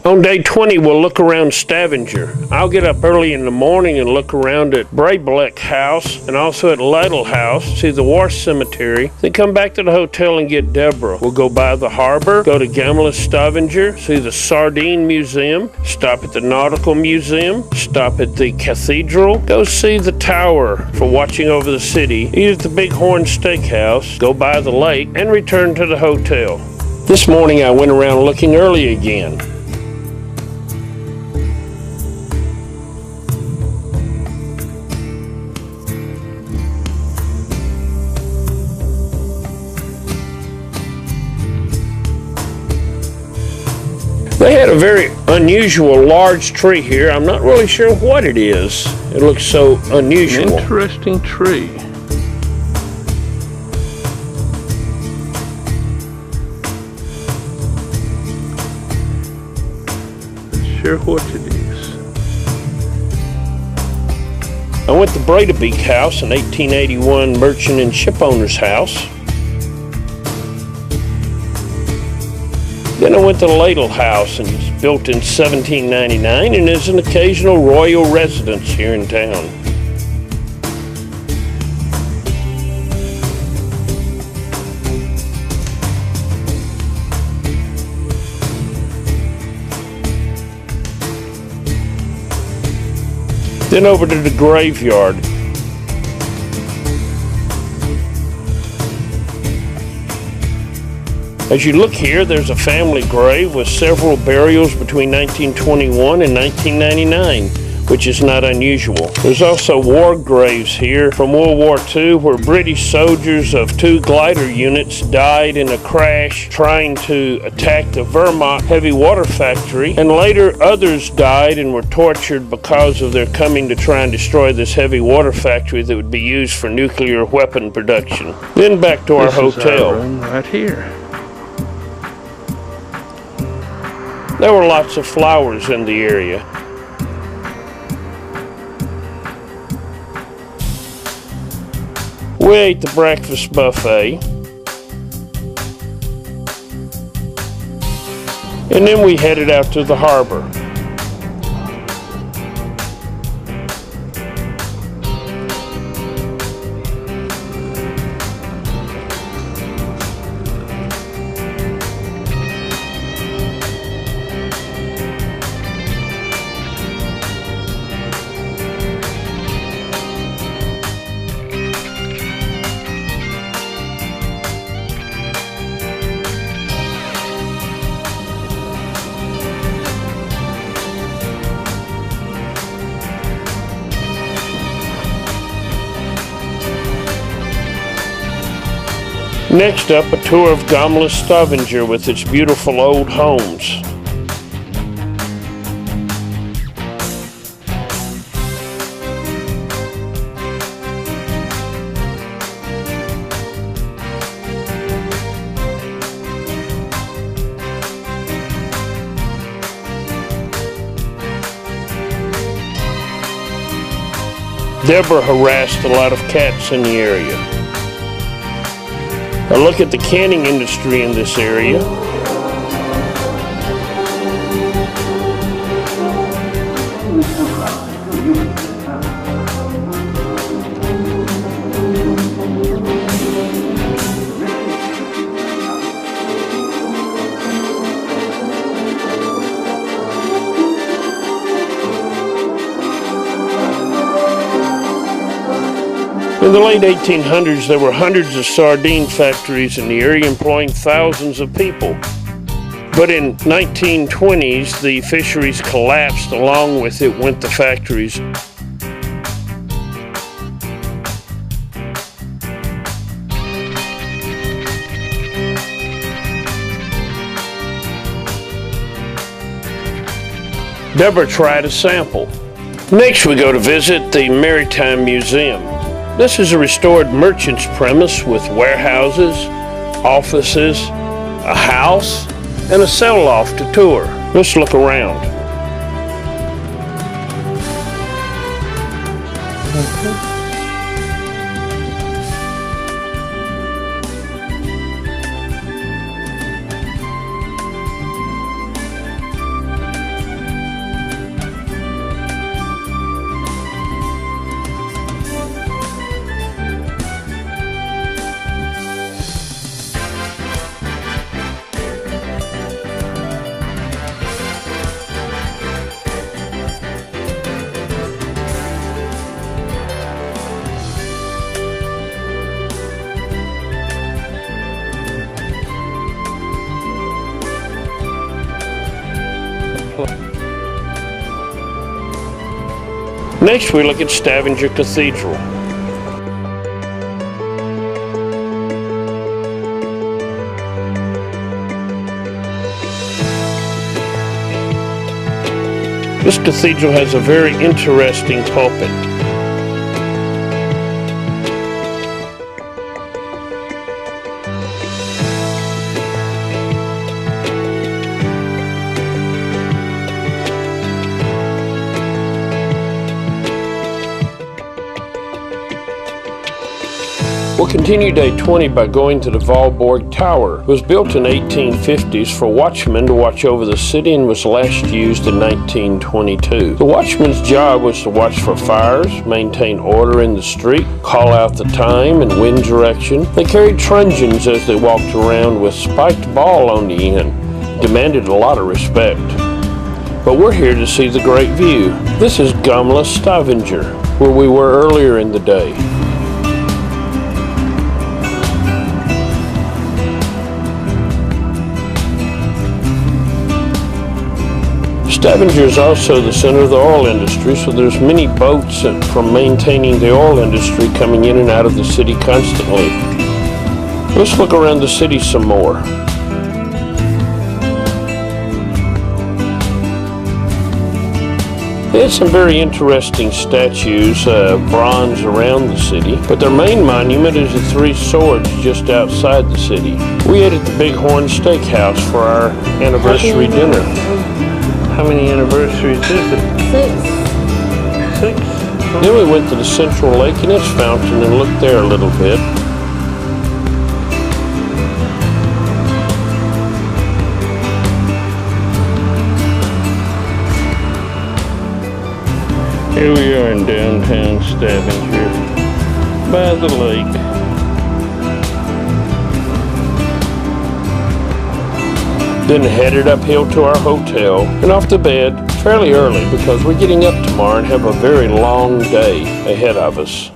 On day 20, we'll look around Stavanger. I'll get up early in the morning and look around at Braebelec House and also at Lytle House, see the War Cemetery, then come back to the hotel and get Deborah. We'll go by the harbor, go to Gamla Stavanger, see the Sardine Museum, stop at the Nautical Museum, stop at the Cathedral, go see the tower for watching over the city, eat at the Bighorn Steakhouse, go by the lake, and return to the hotel. This morning I went around looking early again. They had a very unusual large tree here. I'm not really sure what it is. It looks so unusual. Interesting tree. Not sure what it is. I went to Breidablik House, an 1881 merchant and shipowner's house. Then I went to Lytle House, and it's built in 1799 and is an occasional royal residence here in town. Then over to the graveyard. As you look here, there's a family grave with several burials between 1921 and 1999, which is not unusual. There's also war graves here from World War II where British soldiers of 2 glider units died in a crash trying to attack the Vermont heavy water factory, and later others died and were tortured because of their coming to try and destroy this heavy water factory that would be used for nuclear weapon production. Then back to our hotel. Our room right here. There were lots of flowers in the area. We ate the breakfast buffet. And then we headed out to the harbor. Next up, a tour of Gamla Stavanger with its beautiful old homes. Deborah harassed a lot of cats in the area. A look at the canning industry in this area. In the late 1800s, there were hundreds of sardine factories in the area employing thousands of people. But in 1920s, the fisheries collapsed. Along with it went the factories. Deborah tried a sample. Next, we go to visit the Maritime Museum. This is a restored merchant's premise with warehouses, offices, a house, and a sell-off to tour. Let's look around. Next, we look at Stavanger Cathedral. This cathedral has a very interesting pulpit. We'll continue day 20 by going to the Valborg Tower. It was built in 1850s for watchmen to watch over the city and was last used in 1922. The watchman's job was to watch for fires, maintain order in the street, call out the time and wind direction. They carried truncheons as they walked around with spiked ball on the end. Demanded a lot of respect. But we're here to see the great view. This is Gamla Stavanger, where we were earlier in the day. Stavanger is also the center of the oil industry, so there's many boats from maintaining the oil industry coming in and out of the city constantly. Let's look around the city some more. They had some very interesting statues, bronze around the city, but their main monument is the three swords just outside the city. We ate at the Big Horn Steakhouse for our anniversary dinner. How many anniversaries is it? 6. Then we went to the Central Lake and its fountain and looked there a little bit. Here we are in downtown Stavanger, by the lake. Then headed uphill to our hotel and off to bed fairly early because we're getting up tomorrow and have a very long day ahead of us.